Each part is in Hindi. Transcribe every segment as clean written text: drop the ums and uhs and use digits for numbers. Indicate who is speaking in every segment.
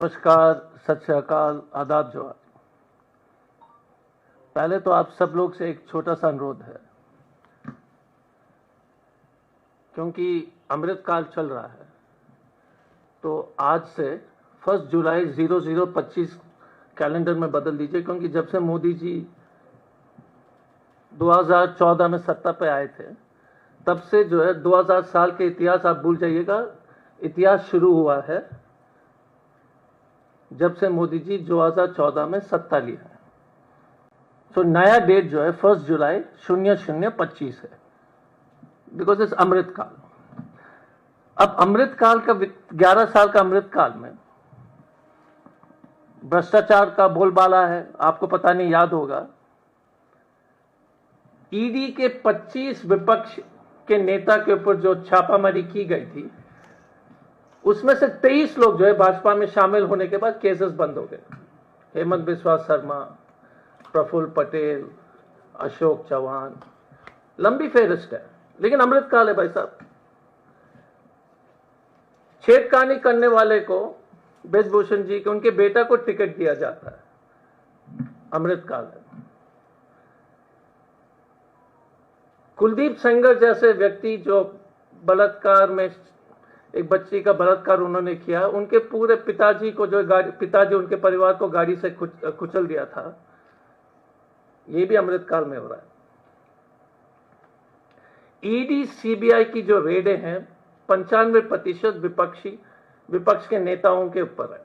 Speaker 1: नमस्कार, सत श्री अकाल, आदाब जोहार। पहले तो आप सब लोग से एक छोटा सा अनुरोध है, क्योंकि अमृत काल चल रहा है तो आज से 1 जुलाई 2025 कैलेंडर में बदल दीजिए, क्योंकि जब से मोदी जी 2014 में सत्ता पे आए थे तब से जो है 2000 साल के इतिहास आप भूल जाइएगा। इतिहास शुरू हुआ है जब से मोदी जी 2014 में सत्ता ली है। तो नया डेट जो है 1 जुलाई 0025 है, बिकॉज इस अमृत काल। अब अमृत काल का 11 साल का अमृत काल में भ्रष्टाचार का बोलबाला है, आपको पता नहीं याद होगा। ईडी के 25 विपक्ष के नेता के ऊपर जो छापामारी की गई थी उसमें से 23 लोग जो है भाजपा में शामिल होने के बाद केसेस बंद हो गए। हेमंत बिस्वा शर्मा, प्रफुल्ल पटेल, अशोक चौहान, लंबी फेहरिस्त है। लेकिन अमृत काल है भाई साहब। छेड़खानी करने वाले को, ब्रजभूषण जी के उनके बेटा को टिकट दिया जाता है, अमृत काल है। कुलदीप सेंगर जैसे व्यक्ति जो बलात्कार में, एक बच्ची का बलात्कार उन्होंने किया, उनके पूरे पिताजी को जो पिताजी उनके परिवार को गाड़ी से कुचल दिया था, ये भी अमृत काल में हो रहा है। ईडी सीबीआई की जो रेडें हैं 95% विपक्ष के नेताओं के ऊपर है,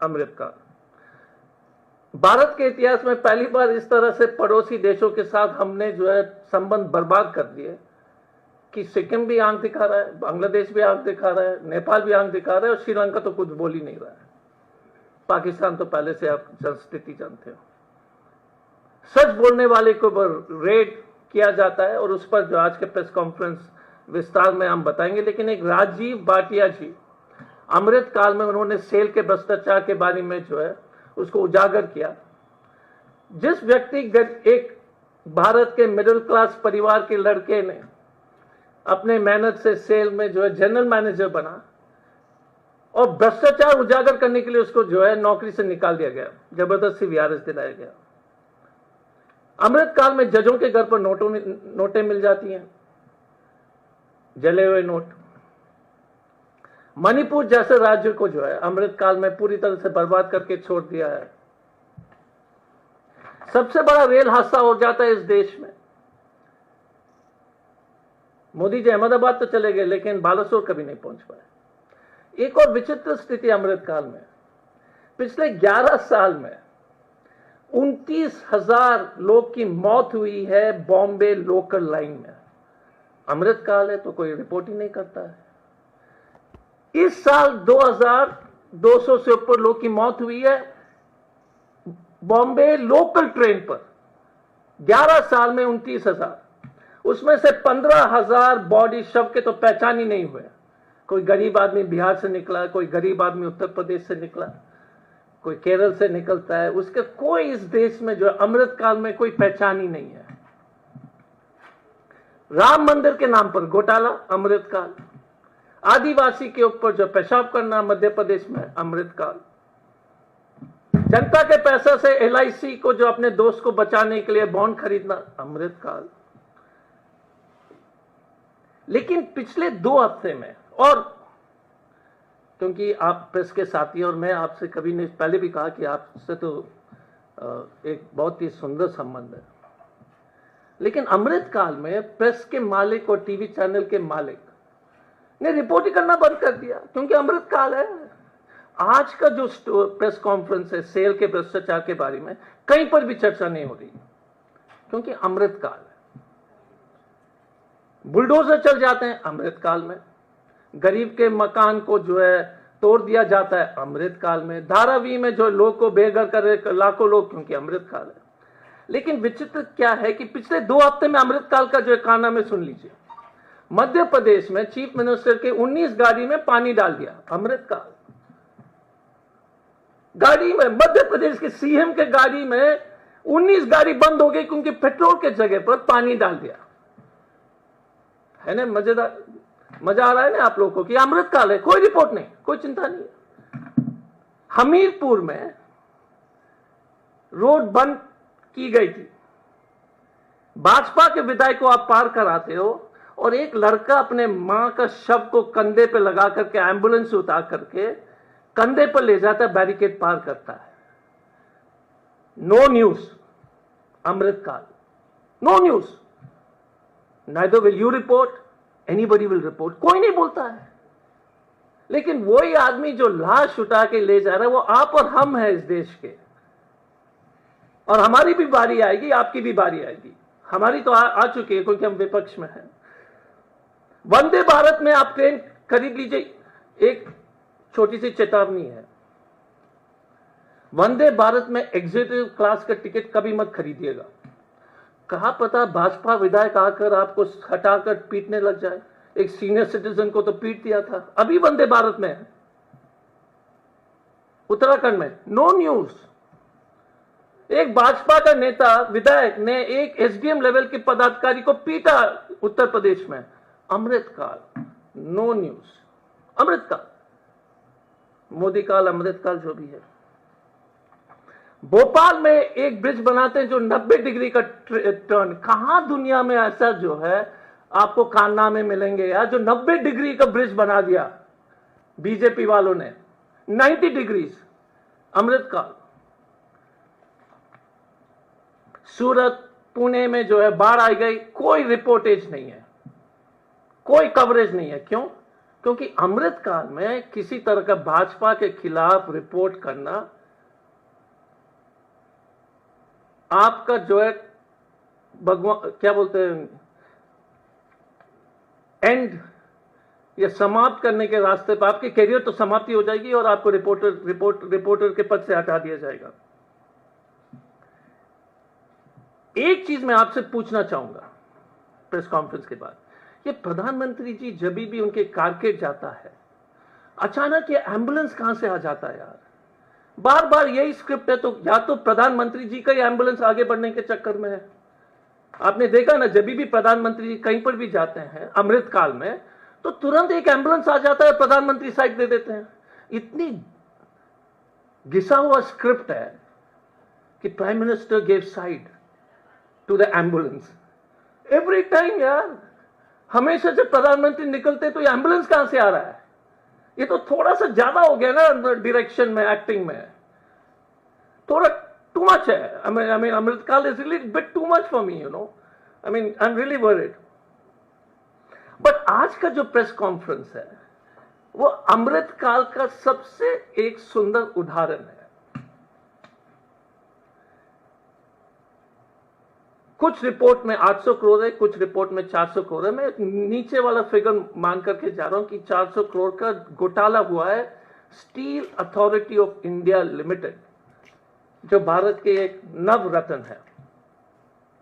Speaker 1: अमृत काल। भारत के इतिहास में पहली बार इस तरह से पड़ोसी देशों के साथ हमने जो है संबंध बर्बाद कर दिए कि सिक्किम भी आंख दिखा रहा है, बांग्लादेश भी आंख दिखा रहा है, नेपाल भी आंख दिखा रहा है और श्रीलंका तो कुछ बोल ही नहीं रहा है। पाकिस्तान तो पहले से आप संस्कृति जानते हो। सच बोलने वाले को रेड किया जाता है और उस पर जो आज के प्रेस कॉन्फ्रेंस विस्तार में हम बताएंगे। लेकिन एक राजीव भाटिया जी, अमृत काल में उन्होंने सेल के भ्रष्टाचार के बारे में जो है उसको उजागर किया। जिस व्यक्ति, एक भारत के मिडिल क्लास परिवार के लड़के ने अपने मेहनत से सेल में जो है जनरल मैनेजर बना और भ्रष्टाचार उजागर करने के लिए उसको जो है नौकरी से निकाल दिया गया, जबरदस्ती वीआरएस दिलाया गया। अमृत काल में जजों के घर पर नोटें मिल जाती हैं, जले हुए नोट। मणिपुर जैसे राज्य को जो है अमृत काल में पूरी तरह से बर्बाद करके छोड़ दिया है। सबसे बड़ा रेल हादसा हो जाता है इस देश में। मोदी जी अहमदाबाद तो चले गए लेकिन बालासोर कभी नहीं पहुंच पाए। एक और विचित्र स्थिति अमृत काल में, पिछले 11 साल में 29,000 लोग की मौत हुई है बॉम्बे लोकल लाइन में। अमृत काल है तो कोई रिपोर्ट ही नहीं करता है। इस साल 2,200 से ऊपर लोग की मौत हुई है बॉम्बे लोकल ट्रेन पर। 11 साल में 29,000, उसमें से 15,000 बॉडी शव के तो पहचान ही नहीं हुए। कोई गरीब आदमी बिहार से निकला, कोई गरीब आदमी उत्तर प्रदेश से निकला, कोई केरल से निकलता है, उसके कोई इस देश में जो अमृत काल में कोई पहचान ही नहीं है। राम मंदिर के नाम पर घोटाला, अमृत काल। आदिवासी के ऊपर जो पेशाब करना मध्य प्रदेश में, अमृत काल। जनता के पैसे से एलआईसी को जो अपने दोस्त को बचाने के लिए बॉन्ड खरीदना, अमृत काल। लेकिन पिछले 2 हफ्ते में, और क्योंकि आप प्रेस के साथी और मैं आपसे कभी नहीं, पहले भी कहा कि आपसे तो एक बहुत ही सुंदर संबंध है, लेकिन अमृत काल में प्रेस के मालिक और टीवी चैनल के मालिक ने रिपोर्ट ही करना बंद कर दिया, क्योंकि अमृत काल है। आज का जो प्रेस कॉन्फ्रेंस है सेल के भ्रष्टाचार के बारे में, कहीं पर भी चर्चा नहीं हो रही, क्योंकि अमृत काल है। बुलडोजर चल जाते हैं, अमृत काल में। गरीब के मकान को जो है तोड़ दिया जाता है, अमृत काल में। धारावी में जो लोग को बेघर कर लाखों लोग, क्योंकि अमृत काल है। लेकिन विचित्र क्या है कि पिछले 2 हफ्ते में अमृत काल का जो कारनामा में सुन लीजिए। मध्य प्रदेश में चीफ मिनिस्टर के 19 गाड़ी में पानी डाल दिया, अमृत काल। गाड़ी में, मध्य प्रदेश के सीएम के गाड़ी में 19 गाड़ी बंद हो गई क्योंकि पेट्रोल के जगह पर पानी डाल दिया। है ना मजेदार? मजा आ रहा है ना आप लोगों को कि अमृत काल है, कोई रिपोर्ट नहीं, कोई चिंता नहीं है। हमीरपुर में रोड बंद की गई थी, भाजपा के विधायक को आप पार कराते हो और एक लड़का अपने मां का शव को कंधे पे लगा करके एम्बुलेंस से उतार करके कंधे पर ले जाता है, बैरिकेड पार करता है। No news, Amritkaal, no news, neither will you report, anybody will report, कोई नहीं बोलता है। लेकिन वही आदमी जो लाश उठा के ले जा रहा है वो आप और हम हैं इस देश के, और हमारी भी बारी आएगी, आपकी भी बारी आएगी। हमारी तो आ चुकी है क्योंकि हम विपक्ष में हैं। वंदे भारत में आप ट्रेन खरीद लीजिए, एक छोटी सी चेतावनी है, वंदे भारत में एग्जीक्यूटिव क्लास का टिकट कभी मत खरीदिएगा। कहा पता भाजपा विधायक आकर आपको हटाकर पीटने लग जाए। एक सीनियर सिटीजन को तो पीट दिया था, अभी वंदे भारत में है उत्तराखंड में, नो न्यूज। एक भाजपा का नेता विधायक ने एक एसडीएम लेवल के पदाधिकारी को पीटा उत्तर प्रदेश में, अमृतकाल, नो न्यूज। अमृतकाल, मोदी काल, अमृतकाल, जो भी है। भोपाल में एक ब्रिज बनाते हैं जो 90 डिग्री का टर्न, कहां दुनिया में ऐसा जो है आपको कारनामे मिलेंगे यार, जो 90 डिग्री का ब्रिज बना दिया बीजेपी वालों ने, 90 डिग्रीज। अमृतकाल, सूरत, पुणे में जो है बाढ़ आ गई, कोई रिपोर्टेज नहीं है, कोई कवरेज नहीं है। क्यों? क्योंकि अमृतकाल में किसी तरह का भाजपा के खिलाफ रिपोर्ट करना आपका जो है भगवान क्या बोलते हैं, एंड या समाप्त करने के रास्ते पर, आपके करियर तो समाप्ति हो जाएगी और आपको रिपोर्टर के पद से हटा दिया जाएगा। एक चीज मैं आपसे पूछना चाहूंगा प्रेस कॉन्फ्रेंस के बाद, ये प्रधानमंत्री जी जब भी उनके कारकेड जाता है, अचानक ये एम्बुलेंस कहां से आ जाता है यार? बार बार यही स्क्रिप्ट है, तो या तो प्रधानमंत्री जी का ही एम्बुलेंस आगे बढ़ने के चक्कर में है। आपने देखा ना, जब भी प्रधानमंत्री जी कहीं पर भी जाते हैं अमृतकाल में, तो तुरंत एक एम्बुलेंस आ जाता है, प्रधानमंत्री साइड दे देते हैं। इतनी घिसा हुआ स्क्रिप्ट है कि prime minister gave side to the ambulance every time यार। हमेशा जब प्रधानमंत्री निकलते तो ये एम्बुलेंस कहां से आ रहा है? ये तो थोड़ा सा ज्यादा हो गया ना डायरेक्शन में, एक्टिंग में थोड़ा टू मच है। I mean, Amrit Kaal is a little bit too much for me, you know. I mean, I'm really worried. But आज का जो प्रेस कॉन्फ्रेंस है वो अमृतकाल का सबसे एक सुंदर उदाहरण है। कुछ रिपोर्ट में 800 करोड़ है, कुछ रिपोर्ट में 400 करोड़ है। मैं नीचे वाला फिगर मान करके जा रहा हूं कि 400 करोड़ का घोटाला हुआ है steel authority of India limited, जो भारत के एक नवरत्न है,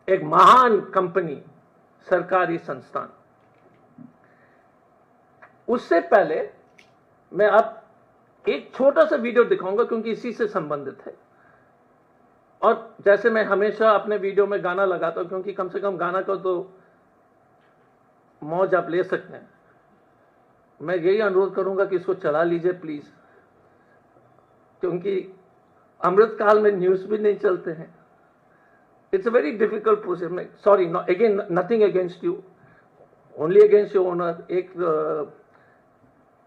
Speaker 1: एक महान कंपनी, सरकारी संस्थान। उससे पहले मैं अब एक छोटा सा वीडियो दिखाऊंगा क्योंकि इसी से संबंधित है। और जैसे मैं हमेशा अपने वीडियो में गाना लगाता हूं, क्योंकि कम से कम गाना का तो मौज आप ले सकते हैं, मैं यही अनुरोध करूंगा कि इसको चला लीजिए प्लीज, क्योंकि अमृतकाल में न्यूज भी नहीं चलते हैं। It's a very difficult process. Sorry, again nothing against you, only against your owner.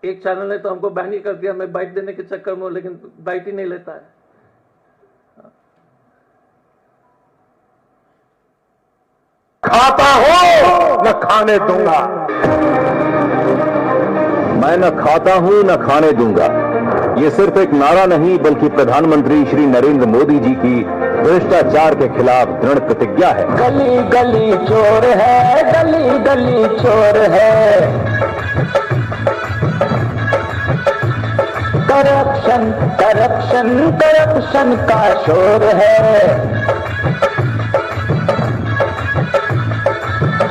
Speaker 1: एक चैनल ने तो हमको बैन ही कर दिया, मैं बाइट देने के चक्कर में, लेकिन बाइट ही नहीं लेता है।
Speaker 2: खाता हो न खाने दूंगा, मैं न खाता हूं न खाने दूंगा। ये सिर्फ एक नारा नहीं बल्कि प्रधानमंत्री श्री नरेंद्र मोदी जी की भ्रष्टाचार के खिलाफ दृढ़ प्रतिज्ञा है।
Speaker 3: गली गली चोर है, गली गली चोर है, करप्शन करप्शन करप्शन का शोर है।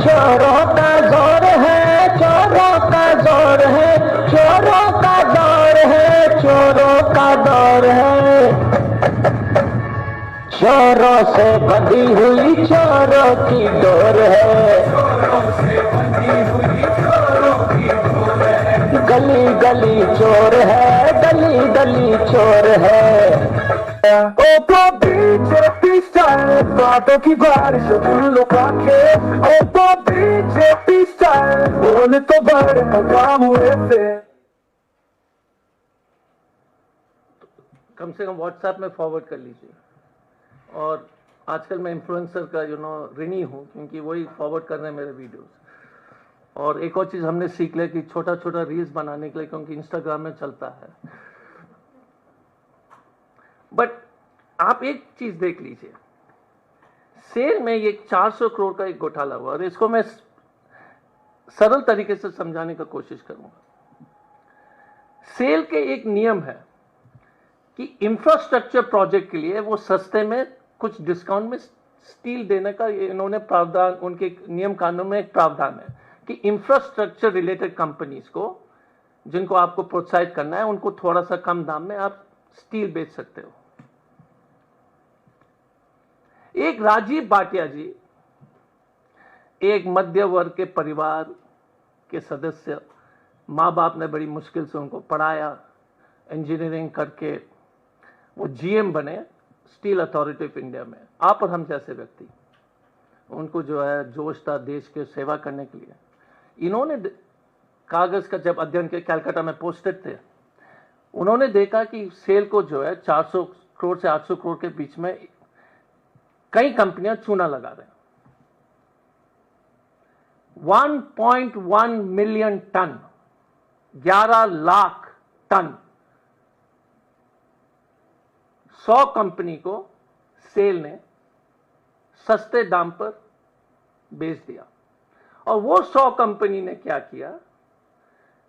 Speaker 3: चोरों का जोर है, चोरों का जोर है, चोरों का दौर है, चोरों का दौर है। चोरों से बंधी हुई चोरों की डोर है, चोरों से बंधी हुई चोरों की डोर है। गली गली चोर है, गली गली चोर है। ओ तो बीजेपी स्टाइल, बातों की बारिश सुन लो काके। ओ तो बीजेपी स्टाइल, बोल तो बड़े काम हुए थे।
Speaker 1: कम से कम व्हाट्सएप में फॉरवर्ड कर लीजिए। और आजकल मैं इन्फ्लुएंसर का ऋणी हूँ, क्योंकि वही फॉरवर्ड कर रहे हैं मेरे वीडियोस। और एक और चीज़ हमने सीख लिया कि छोटा छोटा रील्स बनाने के लिए, क्योंकि इंस्टाग्राम में चलता है। बट आप एक चीज़ देख लीजिए, सेल में ये 400 करोड़ का एक घोटाला हुआ, और इसको मैं सरल तरीके से समझाने का कोशिश करूंगा। सेल के एक नियम है कि इंफ्रास्ट्रक्चर प्रोजेक्ट के लिए वो सस्ते में कुछ डिस्काउंट में स्टील देने का इन्होंने प्रावधान, उनके नियम कानून में एक प्रावधान है कि इंफ्रास्ट्रक्चर रिलेटेड कंपनीज को, जिनको आपको प्रोत्साहित करना है, उनको थोड़ा सा कम दाम में आप स्टील बेच सकते हो। एक राजीव भाटिया जी, एक मध्य वर्ग के परिवार के सदस्य, माँ बाप ने बड़ी मुश्किल से उनको पढ़ाया, इंजीनियरिंग करके वो जीएम बने स्टील अथॉरिटी ऑफ इंडिया में। आप और हम जैसे व्यक्ति, उनको जो है जोश था देश के सेवा करने के लिए। इन्होंने कागज का जब अध्ययन के कलकत्ता में पोस्टेड थे, उन्होंने देखा कि सेल को जो है 400 करोड़ से 800 करोड़ के बीच में कई कंपनियां चूना लगा रहे हैं। 1.1 million ton, 11 lakh ton 100 company को सेल ने सस्ते दाम पर बेच दिया। और वो 100 कंपनी ने क्या किया,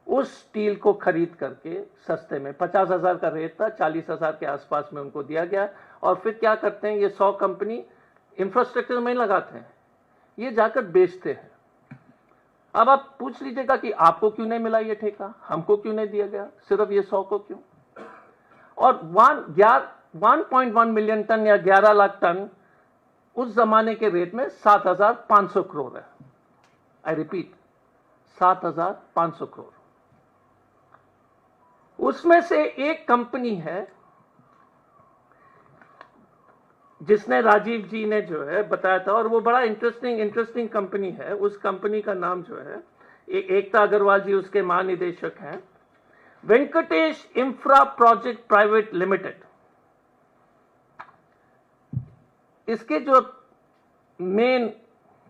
Speaker 1: उस स्टील को खरीद करके सस्ते में 50,000 का रेट था, 40,000 के आसपास में उनको दिया गया। और फिर क्या करते हैं, ये 100 कंपनी इंफ्रास्ट्रक्चर में लगाते हैं, ये जाकर बेचते हैं। अब आप पूछ लीजिएगा कि आपको क्यों नहीं मिला ये ठेका, हमको क्यों नहीं दिया गया, सिर्फ ये 100 को क्यों। और 1.1 मिलियन टन या 11 लाख टन उस जमाने के रेट में 7,500 करोड़ है। I repeat, 7,500 crore. उसमें से एक कंपनी है जिसने राजीव जी ने जो है बताया था, और वो बड़ा इंटरेस्टिंग कंपनी है। उस कंपनी का नाम जो है, एकता अग्रवाल जी उसके महानिदेशक हैं, Venkatesh infra project private limited. इसके जो मेन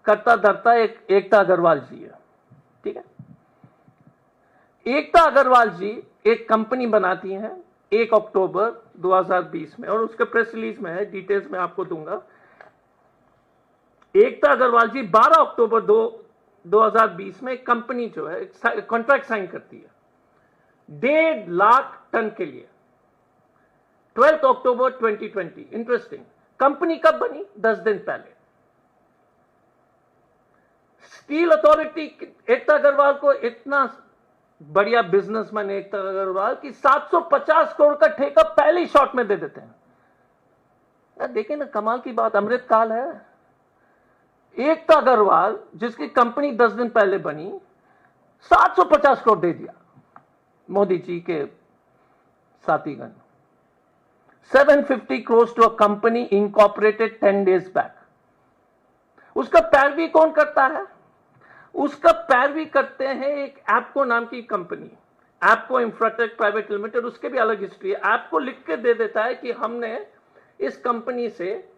Speaker 1: कर्ता धर्ता एक एकता अग्रवाल जी है, ठीक है। एकता अग्रवाल जी एक कंपनी बनाती हैं 1 अक्टूबर 2020 में, और उसके प्रेस रिलीज में है, डिटेल्स में आपको दूंगा। एकता अग्रवाल जी 12 अक्टूबर 2020 में कंपनी जो है कॉन्ट्रैक्ट साइन करती है 1.5 लाख टन के लिए। 12 अक्टूबर 2020। इंटरेस्टिंग, कंपनी कब बनी? 10 दिन पहले। स्टील अथॉरिटी, एकता अग्रवाल को इतना बढ़िया बिजनेसमैन एकता अग्रवाल की 750 करोड़ का ठेका पहले शॉट में दे देते हैं। यार देखिए ना, कमाल की बात, अमृत काल है। एकता अग्रवाल जिसकी कंपनी 10 दिन पहले बनी, 750 करोड़ दे दिया मोदी जी के साथीगण। 750 crore to a company incorporated 10 days back. उसका पैरवी कौन करता है? उसका पैरवी करते हैं एक एप्को नाम की company, Apco Infratech private limited. उसके भी अलग हिस्ट्री है। एप्को लिख के दे देता है कि हमने इस कंपनी से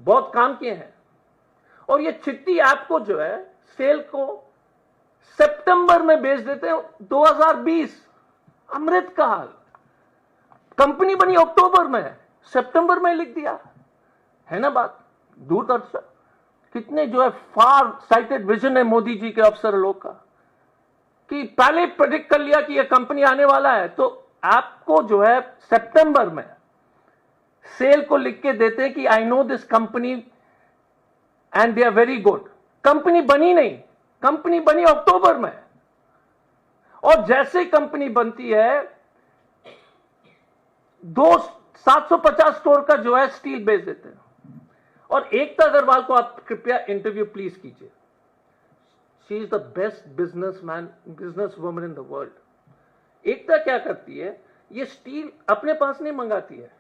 Speaker 1: बहुत काम किए हैं, और ये चिट्ठी एप्को जो है सेल को सितंबर में बेच देते हैं 2020। अमृतकाल, कंपनी बनी अक्टूबर में, सितंबर में लिख दिया है ना बात। दूरदर्शन कितने जो है फार साइटेड विजन है मोदी जी के अफसर लोग का, कि पहले प्रेडिक्ट कर लिया कि यह कंपनी आने वाला है। तो आपको जो है सितंबर में सेल को लिख के देते हैं कि I know this company and they are very good. Company बनी नहीं, कंपनी बनी अक्टूबर में, और जैसे कंपनी बनती है 750 करोड़ का जो है स्टील बेच देते हैं। और एकता अग्रवाल को आप कृपया इंटरव्यू प्लीज कीजिए, she is the best business woman in the world. Ekta क्या करती है, ये स्टील अपने पास नहीं मंगाती है,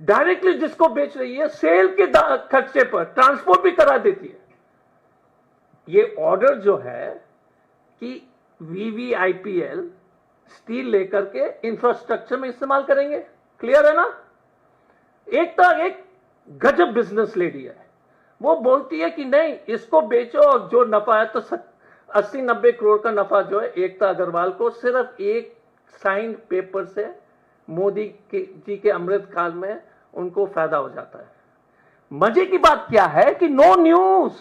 Speaker 1: डायरेक्टली जिसको बेच रही है सेल के खर्चे पर ट्रांसपोर्ट भी करा देती है। ये ऑर्डर जो है कि VVIPL स्टील लेकर के इंफ्रास्ट्रक्चर में इस्तेमाल करेंगे, क्लियर है ना। एकता एक गजब बिजनेस लेडी है, वो बोलती है कि नहीं इसको बेचो और जो नफा है तो 80-90 करोड़ का नफा जो है एकता अग्रवाल को सिर्फ एक साइन पेपर से मोदी जी के अमृत काल में उनको फायदा हो जाता है। मजे की बात क्या है कि no news,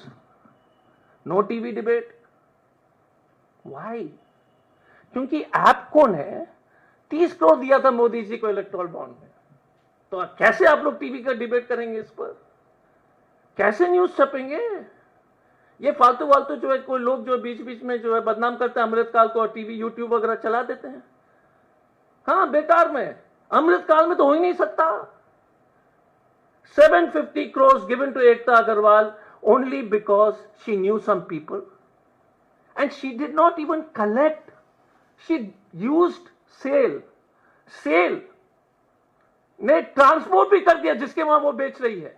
Speaker 1: no TV debate. Why? क्योंकि ऐप कौन है, 30 करोड़ दिया था मोदी जी को इलेक्टोरल बॉन्ड में, तो कैसे आप लोग टीवी का डिबेट करेंगे इस पर, कैसे न्यूज छपेंगे? ये फालतू वालतू जो है कोई लोग जो बीच बीच में जो है बदनाम करते हैं अमृतकाल को और टीवी यूट्यूब वगैरह चला देते हैं। हाँ बेकार में, अमृतकाल में तो हो ही नहीं सकता। 750 crores given to Ekta Agarwal only because she knew some people and she did not even collect, she used sale ने ट्रांसपोर्ट भी कर दिया जिसके वहां वो बेच रही है।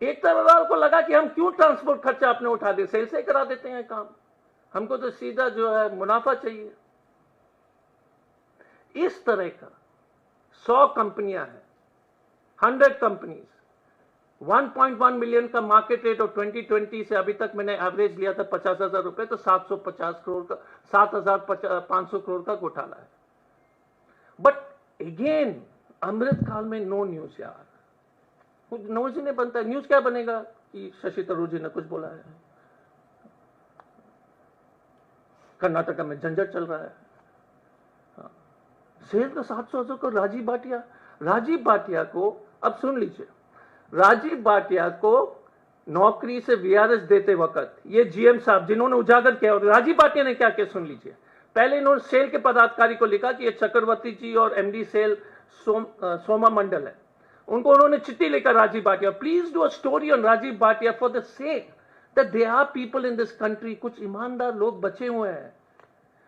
Speaker 1: एकता अग्रवाल को लगा कि हम क्यों ट्रांसपोर्ट खर्चा अपने उठा दे, सेल से करा देते हैं काम, हमको तो सीधा जो है मुनाफा चाहिए। इस तरह का 100 कंपनियां हैं, 100 कंपनीज, 1.1 मिलियन का मार्केट रेट और 2020 से अभी तक मैंने एवरेज लिया था 50,000 रुपए, तो 750 करोड़ का 7,500 करोड़ का घोटाला है। बट अगेन अमृत काल में नो न्यूज यार, कुछ न्यूज ही नहीं बनता। न्यूज क्या बनेगा कि शशि थरूर जी ने कुछ बोला है, कर्नाटक में झंझट चल रहा है, सेल का 700 को राजीव भाटिया को, अब सुन लीजिए, राजीव भाटिया को नौकरी से VRS देते वक्त ये GM साहब जिन्होंने उजागर किया, और राजीव भाटिया ने क्या किया सुन लीजिए। पहले इन्होंने सेल के पदाधिकारी को लिखा कि ये चक्रवर्ती जी और MD सेल सोमा मंडल है, उनको उन्होंने चिट्ठी लिखा Rajeev Bhatia, please do a story on Rajeev Bhatia for the sake that they are people in this country, कुछ ईमानदार लोग बचे हुए हैं।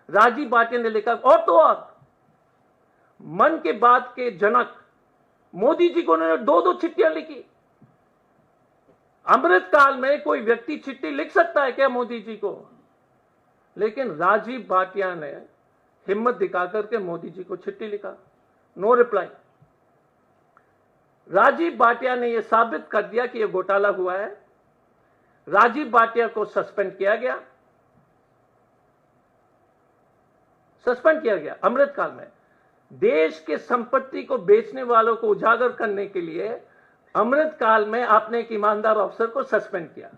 Speaker 1: राजीव भाटिया ने लिखा, और तो और मन के बात के जनक मोदी जी को उन्होंने 2-2 चिट्ठियां लिखी। अमृत काल में कोई व्यक्ति चिट्ठी लिख सकता है क्या मोदी जी को? लेकिन राजीव भाटिया ने हिम्मत दिखाकर के मोदी जी को चिट्ठी लिखा, नो रिप्लाई। राजीव भाटिया ने यह साबित कर दिया कि यह घोटाला हुआ है। राजीव भाटिया को सस्पेंड किया गया अमृत काल में। देश के संपत्ति को बेचने वालों को उजागर करने के लिए अमृत काल में आपने एक ईमानदार अफसर को सस्पेंड किया।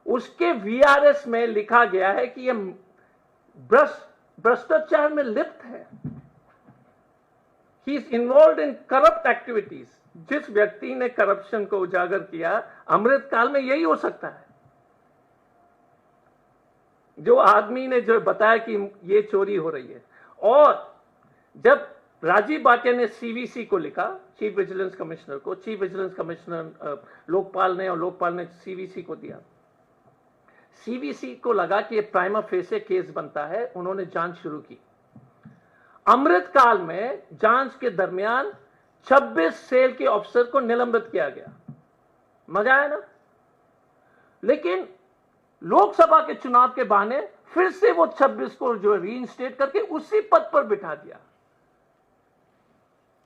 Speaker 1: उसके VRS में लिखा गया है कि यह भ्रष्टाचार में लिप्त है, he is involve in corrupt activities. जिस व्यक्ति ने करप्शन को उजागर किया अमृत काल में यही हो सकता है। जो आदमी ने जो बताया कि ये चोरी हो रही है, और जब राजीव भाटिया ने CVC को लिखा, चीफ विजिलेंस कमिश्नर को, चीफ विजिलेंस कमिश्नर लोकपाल ने, और लोकपाल ने CVC को दिया। CVC को लगा कि ये प्राइमा फेसे केस बनता है, उन्होंने जांच शुरू की। अमृत काल में जांच के दरमियान 26 सेल के ऑफिसर को निलंबित किया गया। मजा आया ना? लेकिन लोकसभा के चुनाव के बहाने फिर से वो 26 को जो रीइंस्टेट करके उसी पद पर बिठा दिया।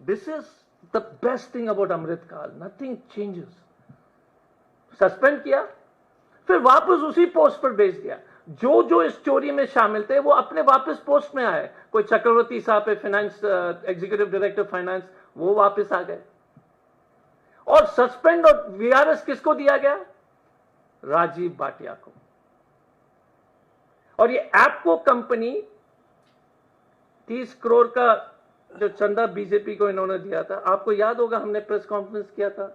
Speaker 1: This is the best thing about Amrit Kaal, nothing changes. Suspend किया, फिर वापस उसी पोस्ट पर भेज दिया। जो इस चोरी में शामिल थे वो अपने वापस पोस्ट में आए। कोई चक्रवर्ती साहब है फाइनेंस, एग्जीक्यूटिव डायरेक्टर फाइनेंस, वो वापस आ गए। और सस्पेंड और VRS किसको दिया गया? राजीव भाटिया को। और ये एपको कंपनी 30 करोड़ का जो चंदा बीजेपी को इन्होंने दिया था, आपको याद होगा हमने प्रेस कॉन्फ्रेंस किया था।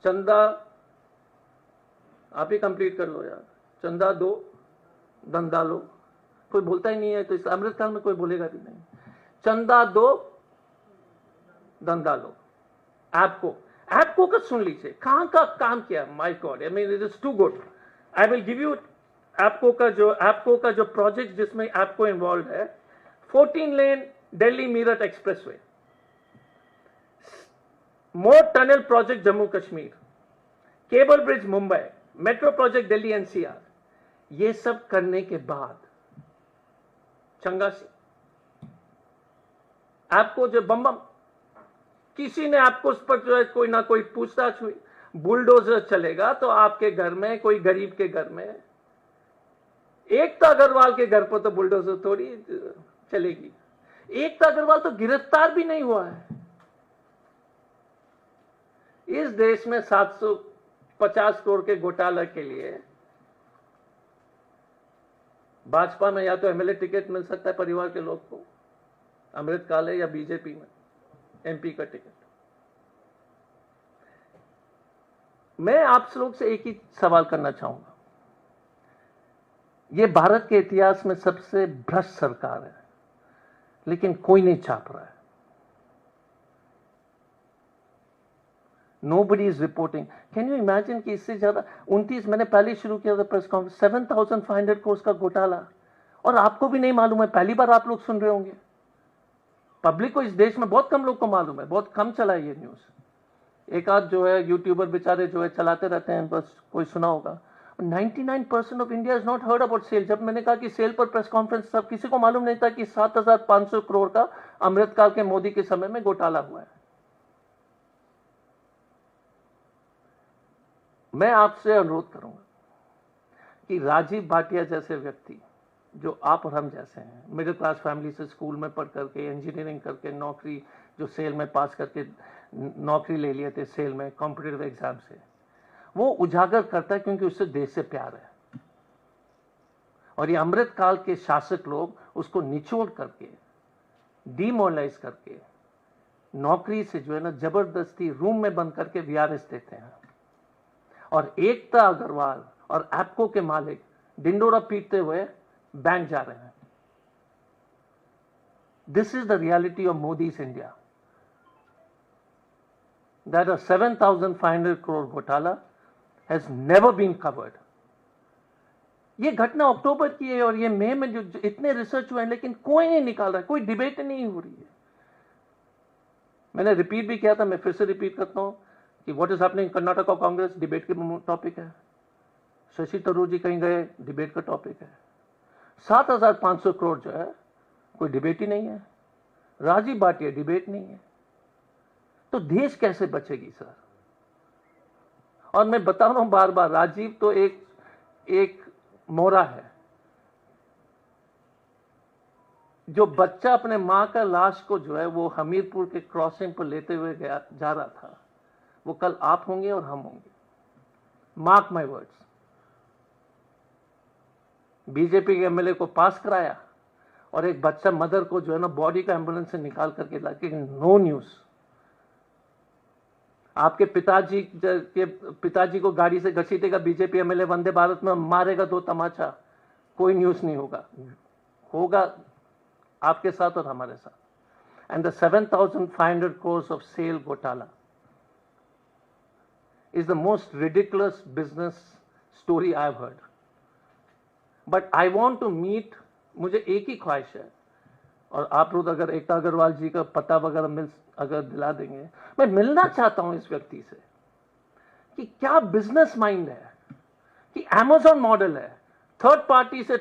Speaker 1: चंदा आप ही कंप्लीट कर लो यार, चंदा दो धंधा लो, कोई बोलता ही नहीं है, तो इस अमृतकाल में कोई बोलेगा भी नहीं। चंदा दो धंधा लो। आपको का सुन लीजिए, कहां का काम किया, my God, I mean it is too good. I will give you आपको का जो प्रोजेक्ट जिसमें आपको इन्वॉल्व है, 14 lane Delhi Meerut expressway, more tunnel project Jammu Kashmir, cable bridge Mumbai, metro project Delhi NCR, ये सब करने के बाद चंगा सी आपको जो बम किसी ने आपको उस पर जो है कोई ना कोई पूछताछ हुई, बुलडोजर चलेगा तो आपके घर में, कोई गरीब के घर में, एकता अग्रवाल के घर पर तो बुलडोजर थोड़ी चलेगी। एकता अग्रवाल तो गिरफ्तार भी नहीं हुआ है। इस देश में 750 करोड़ के घोटाला के लिए भाजपा में या तो एमएलए टिकट मिल सकता है परिवार के लोग को, अमृतकाल है, या बीजेपी में एमपी का टिकट। मैं आप लोग से एक ही सवाल करना चाहूंगा, यह भारत के इतिहास में सबसे भ्रष्ट सरकार है, लेकिन कोई नहीं चाप रहा है। Nobody is reporting. Can you imagine कि इससे ज्यादा 29, मैंने पहले शुरू किया था प्रेस कॉन्फ्रेंस, 7,500 करोड़ का घोटाला, और आपको भी नहीं मालूम है, पहली बार आप लोग सुन रहे होंगे। पब्लिक को इस देश में बहुत कम लोग को मालूम है, बहुत कम चला है ये न्यूज। एक आध जो है यूट्यूबर बेचारे जो है चलाते रहते हैं, बस कोई सुना होगा। 99% of India is not heard about SAIL. जब मैंने कहा कि सेल पर प्रेस कॉन्फ्रेंस, सब किसी को मालूम नहीं था कि 7,500 करोड़ का अमृतकाल के मोदी के समय में घोटाला हुआ है। मैं आपसे अनुरोध करूंगा कि राजीव भाटिया जैसे व्यक्ति, जो आप और हम जैसे हैं, मिडिल क्लास फैमिली से स्कूल में पढ़ करके, इंजीनियरिंग करके, नौकरी जो सेल में पास करके नौकरी ले लिए थे सेल में कॉम्पिटिटिव एग्जाम से, वो उजागर करता है क्योंकि उससे देश से प्यार है। और ये अमृतकाल के शासक लोग उसको निचोड़ करके, डिमोरलाइज करके, नौकरी से जो है ना जबरदस्ती रूम में बंद करके वीआरएस देते हैं। और एकता अग्रवाल और एप्को के मालिक डिंडोरा पीटते हुए बैंक जा रहे हैं। This is the reality of Modi's India, that अ 7,500 करोड़ घोटाला हैज नेवर बीन कवर्ड। ये घटना अक्टूबर की है और ये मई में जो इतने रिसर्च हुए हैं, लेकिन कोई नहीं निकाल रहा है, कोई डिबेट नहीं हो रही है। मैंने रिपीट भी किया था, मैं फिर से रिपीट करता हूं कि what is happening Karnataka Congress debate के टॉपिक है, शशि थरूर जी कहीं गए डिबेट का टॉपिक है। 7,500 करोड़ जो है कोई डिबेट ही नहीं है, राजीव भाटिया डिबेट नहीं है, तो देश कैसे बचेगी सर? और मैं बता रहा हूं बार बार, राजीव तो एक मोरा है। जो बच्चा अपने मां का लाश को जो है वो हमीरपुर के क्रॉसिंग पर लेते हुए जा रहा था, वो कल आप होंगे और हम होंगे, मार्क माय वर्ड्स। बीजेपी के एमएलए को पास कराया और एक बच्चा मदर को जो है ना बॉडी का एम्बुलेंस से निकाल करके लाके, नो न्यूज। आपके पिताजी को गाड़ी से घसीटेगा बीजेपी एमएलए, वंदे भारत में मारेगा 2 तमाचा, कोई न्यूज नहीं होगा आपके साथ और हमारे साथ। And the 7,500 crores of SAIL घोटाला is the most ridiculous business story I have heard. But I want to meet, मुझे एक ही ख्वाहिश है, और आप लोग अगर एकता अग्रवाल जी का पता वगैरह अगर दिला देंगे, मैं मिलना चाहता हूं इस व्यक्ति से कि क्या बिजनेस माइंड है, कि अमेज़न मॉडल है, थर्ड पार्टी से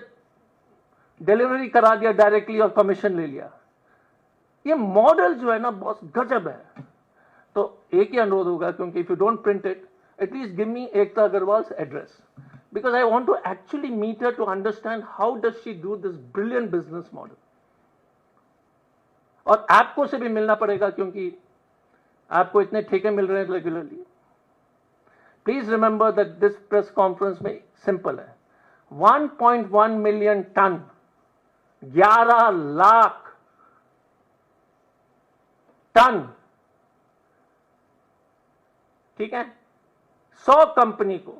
Speaker 1: डिलीवरी करा दिया डायरेक्टली और कमीशन ले लिया। ये मॉडल जो है ना बहुत गजब है। तो एक ही अनुरोध होगा, क्योंकि if you don't print it, at least give me Ekta Agarwals address, because I want to actually meet her to understand how does she do this brilliant business model. और आपको से भी मिलना पड़ेगा, क्योंकि आपको इतने ठेके मिल रहे हैं regularly. Please remember that this press conference में सिंपल है, 1.1 मिलियन टन, 11 लाख टन, ठीक है। 100 कंपनी को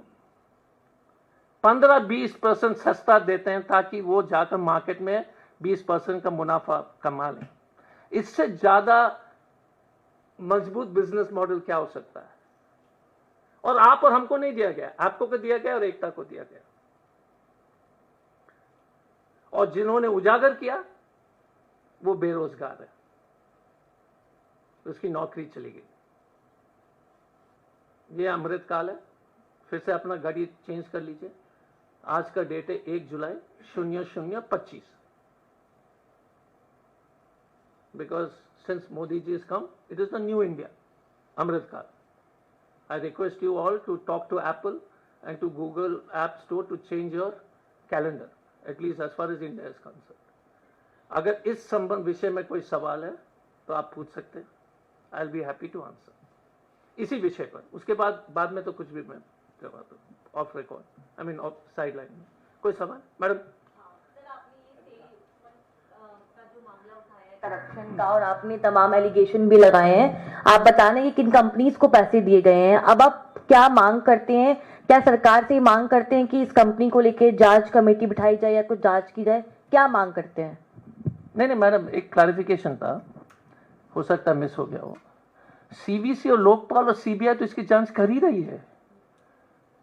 Speaker 1: 15-20% सस्ता देते हैं ताकि वो जाकर मार्केट में 20% का मुनाफा कमा लें। इससे ज्यादा मजबूत बिजनेस मॉडल क्या हो सकता है? और आप और हमको नहीं दिया गया, आपको को दिया गया और एकता को दिया गया। और जिन्होंने उजागर किया वो बेरोजगार है, उसकी नौकरी चली गई। ये अमृतकाल है। फिर से अपना घड़ी चेंज कर लीजिए। आज का डेट है 1 जुलाई 2025, because since Modi ji is come, it is the new India, Amritkaal. I request you all to talk to Apple and to Google App Store to change your calendar, at least as far as India is concerned. अगर इस संबंध विषय में कोई सवाल है तो आप पूछ सकते हैं। I'll be happy to answer इसी विषय पर। उसके बाद में तो कुछ भी मैं करवाता हूँ of record, I mean of side line में। कोई सवाल मैडम?
Speaker 4: करप्शन का, और आपने तमाम एलिगेशन भी लगाए हैं। आप बता रहे हैं कि किन कंपनीज को पैसे दिए गए हैं। अब आप क्या मांग करते हैं? क्या सरकार से मांग करते हैं कि इस कंपनी को लेके जांच कमेटी बिठाई जाए या कुछ जांच की जाए? क्या मांग करते हैं?
Speaker 1: नहीं मैडम, एक क्लैरिफिकेशन था, हो सकता है मिस हो गया हो। सीवीसी और लोकपाल और सीबीआई तो इसकी जांच कर ही रही है,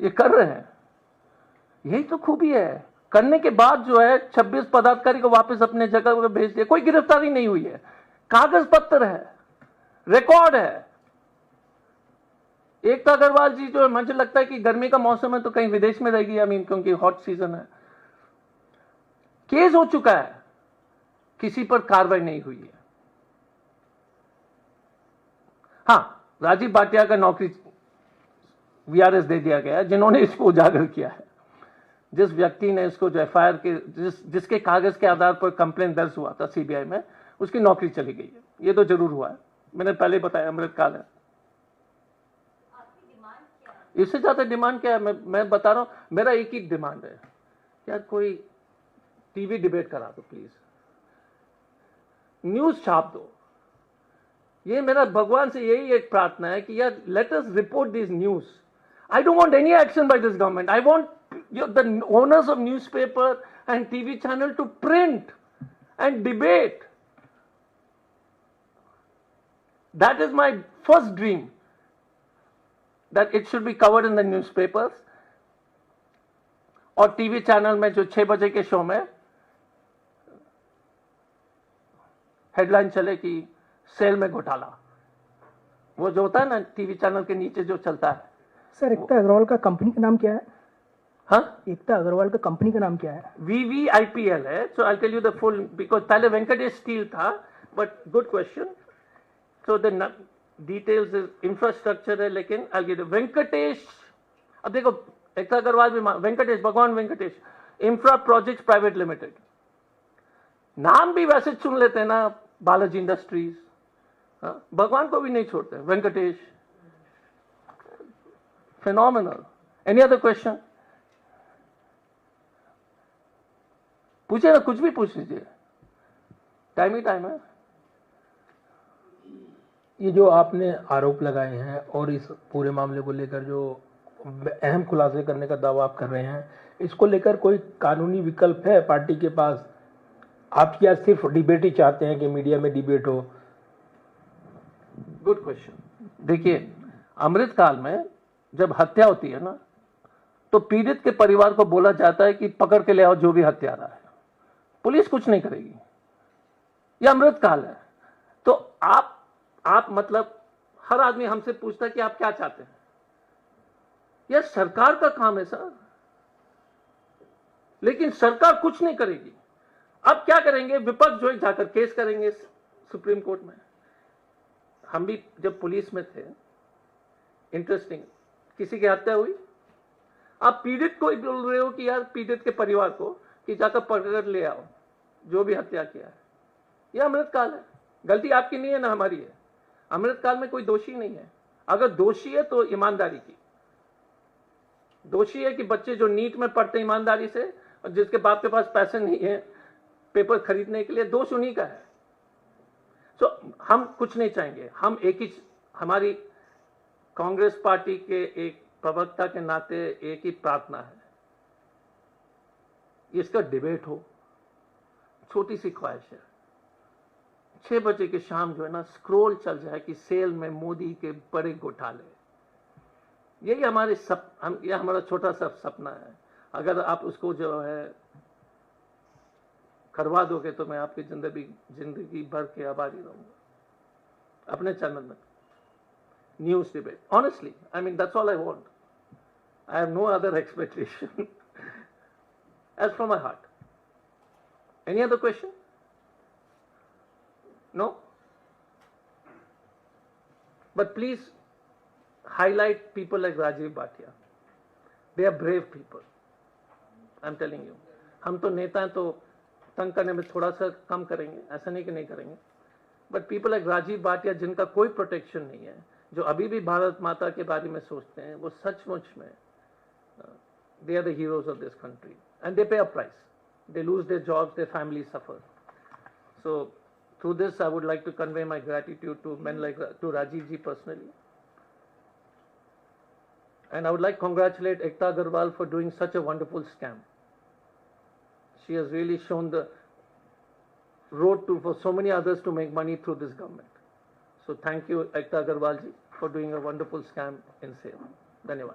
Speaker 1: ये कर रहे हैं। यही तो खूबी है। करने के बाद जो है 26 पदाधिकारी को वापस अपने जगह पर भेज दिया, कोई गिरफ्तारी नहीं हुई है, कागज पत्र है, रिकॉर्ड है। एकता अग्रवाल जी जो है, मुझे लगता है कि गर्मी का मौसम है तो कहीं विदेश में रहेगी, आई मीन क्योंकि हॉट सीजन है। केस हो चुका है, किसी पर कार्रवाई नहीं हुई है। हाँ, राजीव भाटिया का नौकरी वीआरएस दे दिया गया है, जिन्होंने इसको उजागर किया है। जिस व्यक्ति ने इसको जो एफआईआर के जिसके कागज के आधार पर कंप्लेंट दर्ज हुआ था सीबीआई में, उसकी नौकरी चली गई है। ये तो जरूर हुआ है, मैंने पहले बताया, अमृतकाल है। इससे ज्यादा डिमांड क्या है? मैं बता रहा हूं, मेरा एक ही डिमांड है यार, कोई टीवी डिबेट करा दो प्लीज, न्यूज छाप दो। ये मेरा भगवान से यही एक प्रार्थना है कि यार let us report this news. I don't want any action by this government. I want the owners of newspaper and TV channel to print and debate. That is my first dream, that it should be covered in the newspapers. और टीवी चैनल में जो 6 बजे के शो में हेडलाइन चले कि सेल में घोटाला, वो जो होता है ना टीवी चैनल के नीचे जो चलता है।
Speaker 5: सर, एकता अग्रवाल का कंपनी का नाम क्या है?
Speaker 1: हाँ,
Speaker 5: एकता अग्रवाल का कंपनी का नाम क्या है?
Speaker 1: VVIPL है। So I tell you the full, because पहले वेंकटेश स्टील था, but good question. So the details infrastructure है, लेकिन आई गिव वेंकटेश। अब देखो, एकता अग्रवाल भी वेंकटेश, भगवान Venkatesh infra project private limited, नाम भी वैसे चुन लेते हैं ना, बालाजी इंडस्ट्रीज। हाँ, भगवान को भी नहीं छोड़ते, Venkatesh. Phenomenal. Any other question? पूछे ना, कुछ भी पूछ लीजिए, टाइम ही टाइम है।
Speaker 6: ये जो आपने आरोप लगाए हैं और इस पूरे मामले को लेकर जो अहम खुलासे करने का दावा आप कर रहे हैं, इसको लेकर कोई कानूनी विकल्प है पार्टी के पास? आप क्या सिर्फ डिबेट ही चाहते हैं कि मीडिया में डिबेट हो?
Speaker 1: Good question. देखिए, अमृतकाल में जब हत्या होती है ना, तो पीड़ित के परिवार को बोला जाता है कि पकड़ के ले आओ जो भी हत्यारा है, पुलिस कुछ नहीं करेगी। यह अमृतकाल है। तो आप मतलब हर आदमी हमसे पूछता है कि आप क्या चाहते हैं। यह सरकार का काम है सर, लेकिन सरकार कुछ नहीं करेगी। अब क्या करेंगे? विपक्ष जो है जाकर केस करेंगे सुप्रीम कोर्ट में। हम भी जब पुलिस में थे, इंटरेस्टिंग, किसी की हत्या हुई, आप पीड़ित को बोल रहे हो कि यार पीड़ित के परिवार को कि जाकर पकड़ ले आओ जो भी हत्या किया है। यह अमृतकाल है। गलती आपकी नहीं है ना हमारी है। अमृतकाल में कोई दोषी नहीं है। अगर दोषी है तो ईमानदारी की। दोषी है कि बच्चे जो नीट में पढ़ते ईमानदारी से और जिसके बाप के पास पैसे नहीं है पेपर खरीदने के लिए, दोष उन्हीं का है। तो हम कुछ नहीं चाहेंगे। हम एक ही, हमारी कांग्रेस पार्टी के एक प्रवक्ता के नाते एक ही प्रार्थना है, इसका डिबेट हो। छोटी सी ख्वाहिश है, 6 बजे के शाम जो है ना, स्क्रोल चल जाए कि सेल में मोदी के बड़े घोटाले, यही हमारे ये हमारा छोटा सा सपना है। अगर आप उसको जो है करवा दोगे तो मैं आपकी जिंदगी भर के आभारी रहूंगा। अपने चैनल में news debate, honestly, I mean that's all I want. I have no other expectation as from my heart. Any other question? No? But please highlight people like Rajiv Bhatia. They are brave people. I'm telling you. हम तो नेता हैं तो तंग करने में थोड़ा सा कम करेंगे, ऐसा नहीं कि नहीं करेंगे, but people like Rajeev Bhatia जिनका कोई प्रोटेक्शन नहीं है, जो अभी भी भारत माता के बारे में सोचते हैं, वो सचमुच में they are the heroes of this country and they pay a price. They lose their jobs, their families suffer. So through this I would like to convey my gratitude to men like to Rajiv ji personally. And I would like to congratulate Ekta Agarwal for doing such a wonderful scam. She has really shown the road for so many others to make money through this government. So thank you, Ekta Agarwal ji, for doing a wonderful scam in SAVE. Dhanyawad.